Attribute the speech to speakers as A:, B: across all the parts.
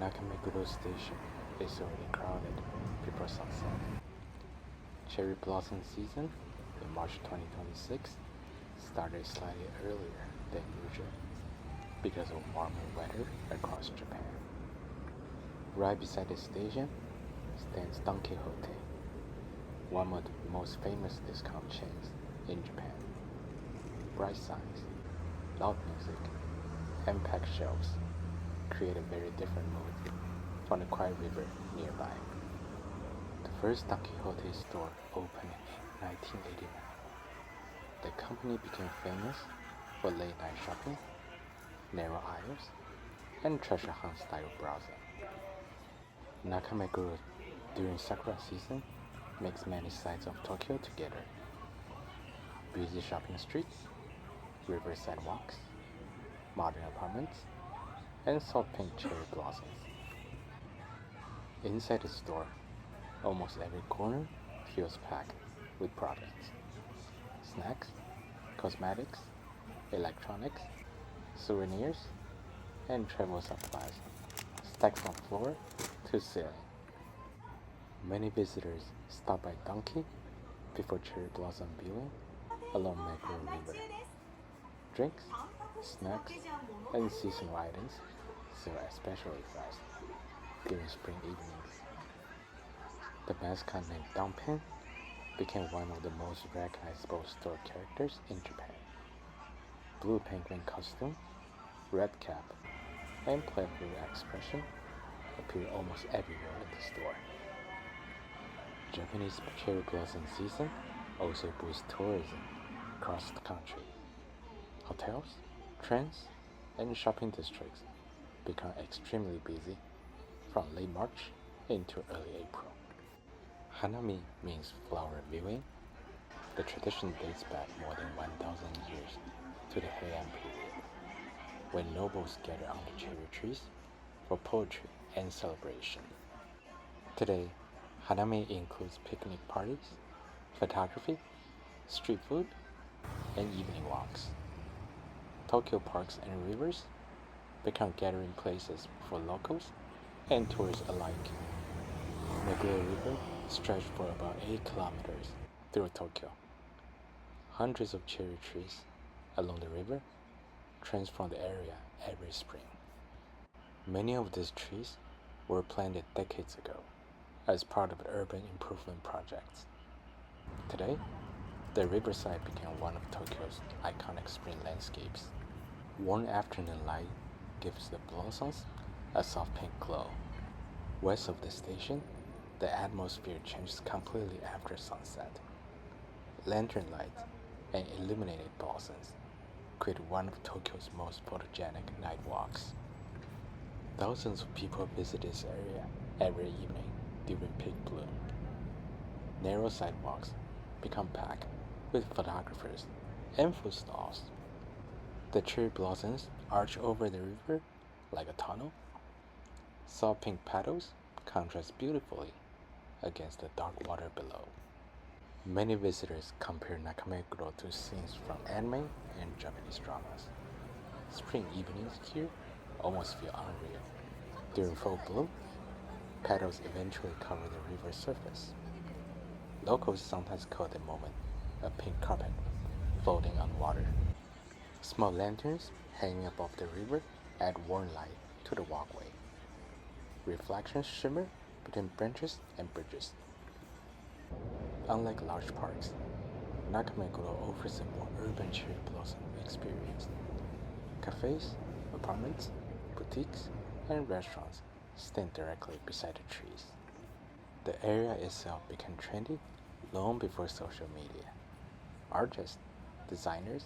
A: Nakameguro station is already crowded before sunset. Cherry blossom season in March 2026 started slightly earlier than usual because of warmer weather across Japan. Right beside the station stands Don Quixote, one of the most famous discount chains in Japan. Bright signs, loud music, and packed shelves create a very different mood from the quiet river nearby. The first Don Quixote store opened in 1989. The company became famous for late night shopping, narrow aisles, and treasure hunt style browsing. Nakameguro during Sakura season makes many sides of Tokyo together. Busy shopping streets, riverside walks, modern apartments, and soft pink cherry blossoms. Inside the store, almost every corner feels packed with products. Snacks, cosmetics, electronics, souvenirs, and travel supplies stacked from floor to ceiling. Many visitors stop by Donkey before cherry blossom viewing along Meguro River. Drinks, snacks, and seasonal items sell especially fast during spring evenings. The mascot named Donphan became one of the most recognizable store characters in Japan. Blue penguin costume, red cap, and playful expression appear almost everywhere in the store. Japanese cherry blossom season also boosts tourism across the country. Hotels, trains, and shopping districts become extremely busy from late March into early April. Hanami means flower viewing. The tradition dates back more than 1,000 years to the Heian period, when nobles gather under cherry trees for poetry and celebration. Today, Hanami includes picnic parties, photography, street food, and evening walks. Tokyo parks and rivers become gathering places for locals and tourists alike. Meguro River stretched for about 8 kilometers through Tokyo. Hundreds of cherry trees along the river transform the area every spring. Many of these trees were planted decades ago as part of urban improvement projects. Today, the riverside became one of Tokyo's iconic spring landscapes. Warm afternoon light gives the blossoms a soft pink glow. West of the station, the atmosphere changes completely after sunset. Lantern lights and illuminated blossoms create one of Tokyo's most photogenic night walks. Thousands of people visit this area every evening during peak bloom. Narrow sidewalks become packed with photographers and food stalls. The cherry blossoms arch over the river like a tunnel. Soft pink petals contrast beautifully against the dark water below. Many visitors compare Nakameguro to scenes from anime and Japanese dramas. Spring evenings here almost feel unreal. During full bloom, petals eventually cover the river's surface. Locals sometimes call the moment a pink carpet floating on water. Small lanterns hanging above the river add warm light to the walkway. Reflections shimmer between branches and bridges. Unlike large parks, Nakameguro offers a more urban cherry blossom experience. Cafés, apartments, boutiques, and restaurants stand directly beside the trees. The area itself became trendy long before social media. Artists, designers,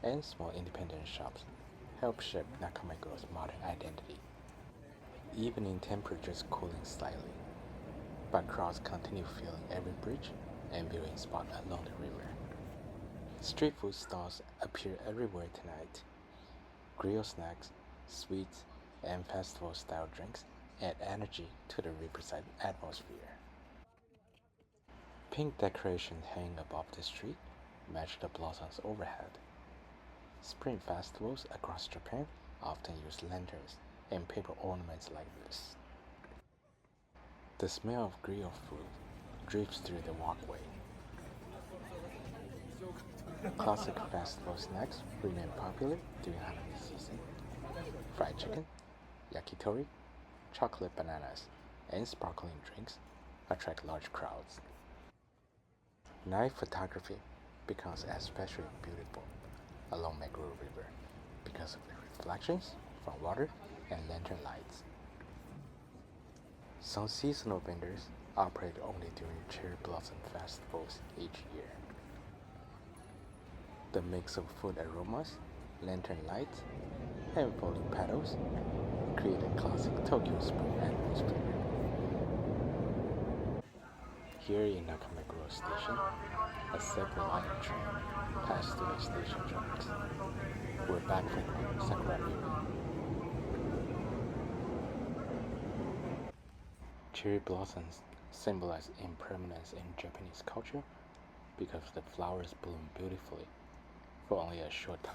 A: and small independent shops help shape Nakameguro's modern identity. Evening temperatures cooling slightly, but crowds continue filling every bridge and viewing spot along the river. Street food stalls appear everywhere tonight. Grill snacks, sweets, and festival-style drinks add energy to the riverside atmosphere. Pink decorations hanging above the street match the blossoms overhead. Spring festivals across Japan often use lanterns and paper ornaments like this. The smell of grilled food drifts through the walkway. Classic festival snacks remain popular during Hanami season. Fried chicken, yakitori, chocolate bananas, and sparkling drinks attract large crowds. Night photography becomes especially beautiful along Meguro River because of the reflections from water and lantern lights. Some seasonal vendors operate only during cherry blossom festivals each year. The mix of food aromas, lantern lights, and falling petals create a classic Tokyo spring atmosphere. Here in Nakameguro Station, a Sakura line train passed through the station tracks. We're back from Sakura River. Cherry blossoms symbolize impermanence in Japanese culture because the flowers bloom beautifully for only a short time.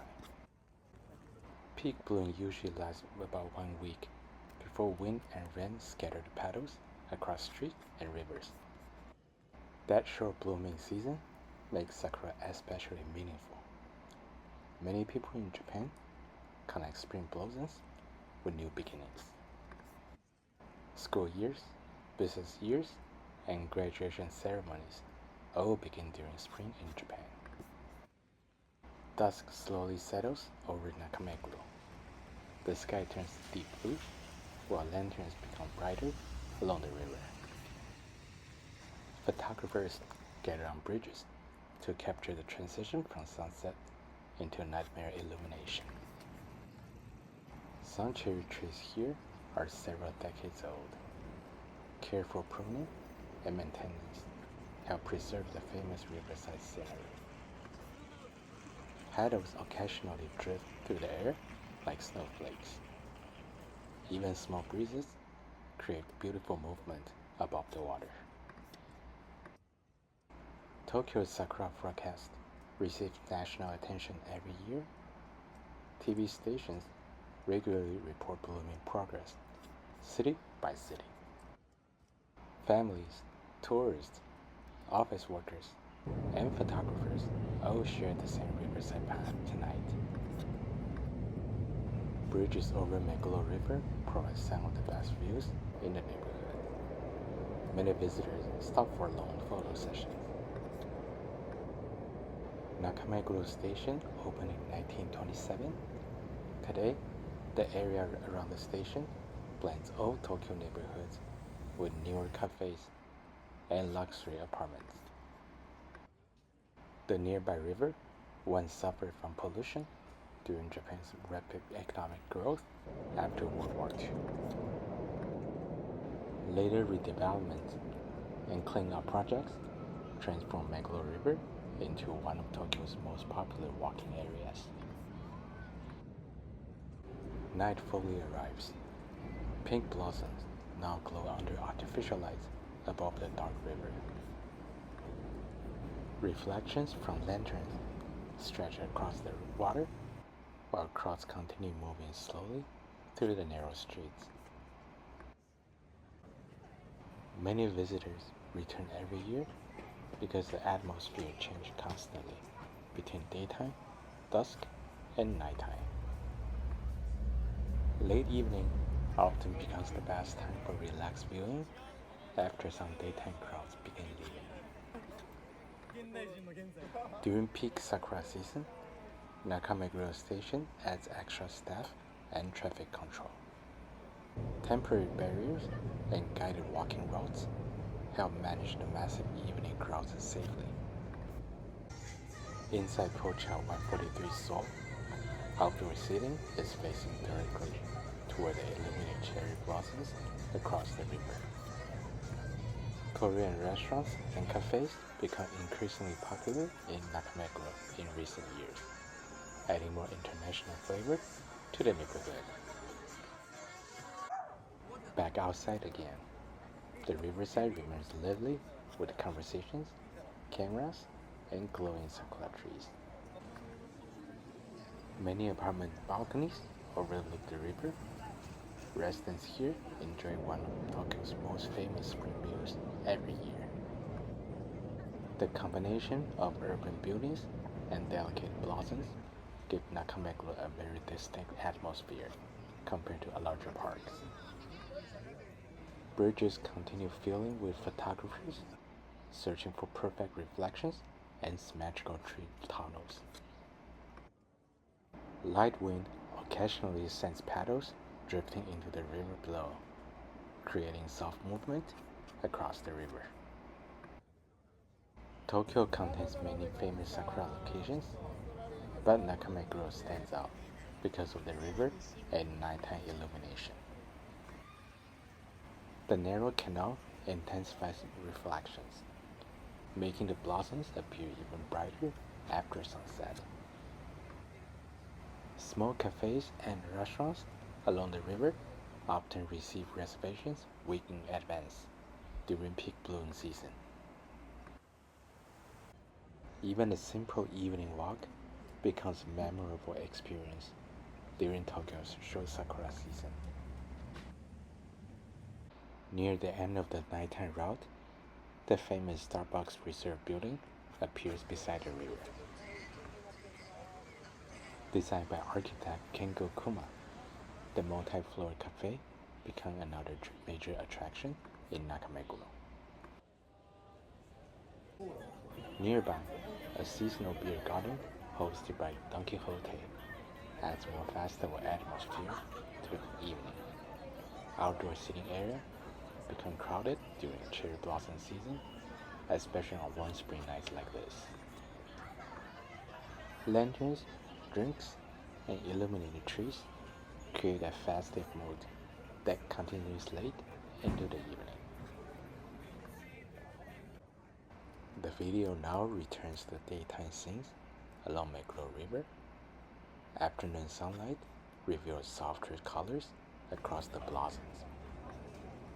A: Peak bloom usually lasts about 1 week before wind and rain scatter the petals across streets and rivers. That short blooming season makes Sakura especially meaningful. Many people in Japan connect spring blossoms with new beginnings. School years, business years, and graduation ceremonies all begin during spring in Japan. Dusk slowly settles over Nakameguro. The sky turns deep blue, while lanterns become brighter along the river. Photographers gather on bridges to capture the transition from sunset into nightmare illumination. Some cherry trees here are several decades old. Careful pruning and maintenance help preserve the famous riverside scenery. Petals occasionally drift through the air like snowflakes. Even small breezes create beautiful movement above the water. Tokyo's Sakura forecast receives national attention every year. TV stations regularly report blooming progress, city by city. Families, tourists, office workers, and photographers all share the same riverside path tonight. Bridges over Meguro River provide some of the best views in the neighborhood. Many visitors stop for long photo sessions. Nakameguro Station opened in 1927. Today, the area around the station blends old Tokyo neighborhoods with newer cafes and luxury apartments. The nearby river once suffered from pollution during Japan's rapid economic growth after World War II. Later redevelopment and cleanup projects transformed Meguro River into one of Tokyo's most popular walking areas. Night fully arrives. Pink blossoms now glow under artificial lights above the dark river. Reflections from lanterns stretch across the water while crowds continue moving slowly through the narrow streets. Many visitors return every year because the atmosphere changes constantly between daytime, dusk, and nighttime. Late evening often becomes the best time for relaxed viewing after some daytime crowds begin leaving. During peak Sakura season, Nakameguro Station adds extra staff and traffic control. Temporary barriers and guided walking routes help manage the massive evening crowds safely. Inside Pocha 143 Seoul, outdoor seating is facing directly toward the illuminated cherry blossoms across the river. Korean restaurants and cafes become increasingly popular in Nakameguro in recent years, adding more international flavor to the neighborhood. Back outside again, the riverside remains lively with conversations, cameras, and glowing sakura trees. Many apartment balconies overlook the river, Residents here enjoy one of Tokyo's most famous spring views every year. The combination of urban buildings and delicate blossoms give Nakameguro a very distinct atmosphere compared to larger parks. Bridges continue filling with photographers searching for perfect reflections and symmetrical tree tunnels. Light wind occasionally sends paddles drifting into the river below, creating soft movement across the river. Tokyo contains many famous Sakura locations, but Nakameguro stands out because of the river and nighttime illumination. The narrow canal intensifies reflections, making the blossoms appear even brighter after sunset. Small cafes and restaurants along the river often receive reservations weeks in advance during peak bloom season. Even a simple evening walk becomes a memorable experience during Tokyo's short Sakura season. Near the end of the nighttime route, the famous Starbucks Reserve building appears beside the river. Designed by architect Kengo Kuma, the multi-floor cafe became another major attraction in Nakameguro. Nearby, a seasonal beer garden hosted by Don Quixote adds more festival atmosphere to the evening. Outdoor seating area become crowded during cherry blossom season, especially on warm spring nights like this. Lanterns, drinks, and illuminated trees create a festive mood that continues late into the evening. The video now returns to daytime scenes along Meguro River. Afternoon sunlight reveals softer colors across the blossoms.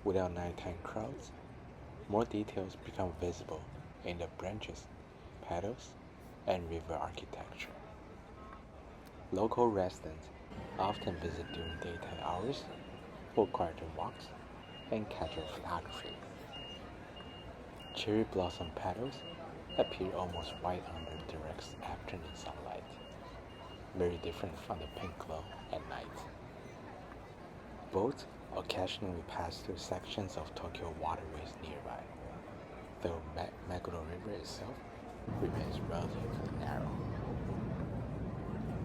A: Without nighttime crowds, more details become visible in the branches, petals, and river architecture. Local residents often visit during daytime hours for quieter walks and casual photography. Cherry blossom petals appear almost white under direct afternoon sunlight, very different from the pink glow at night. Boats occasionally pass through sections of Tokyo waterways nearby, though Meguro River itself remains relatively narrow.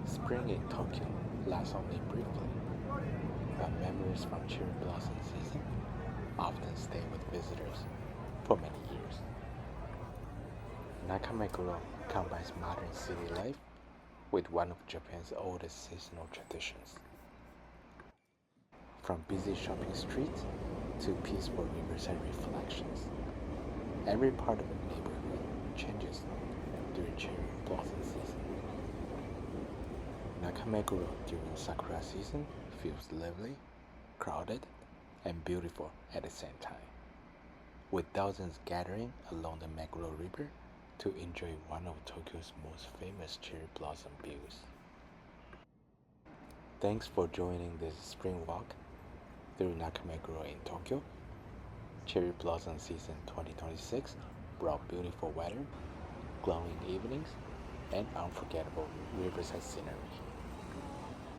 A: Spring in Tokyo lasts only briefly, but memories from cherry blossom season often stay with visitors for many years. Nakameguro combines modern city life with one of Japan's oldest seasonal traditions. From busy shopping streets to peaceful riverside reflections, every part of the neighborhood changes during cherry blossom season. Nakameguro during Sakura season feels lively, crowded, and beautiful at the same time, with thousands gathering along the Meguro River to enjoy one of Tokyo's most famous cherry blossom views. Thanks for joining this spring walk through Nakameguro in Tokyo. Cherry blossom season 2026 brought beautiful weather, glowing evenings, and unforgettable riverside scenery.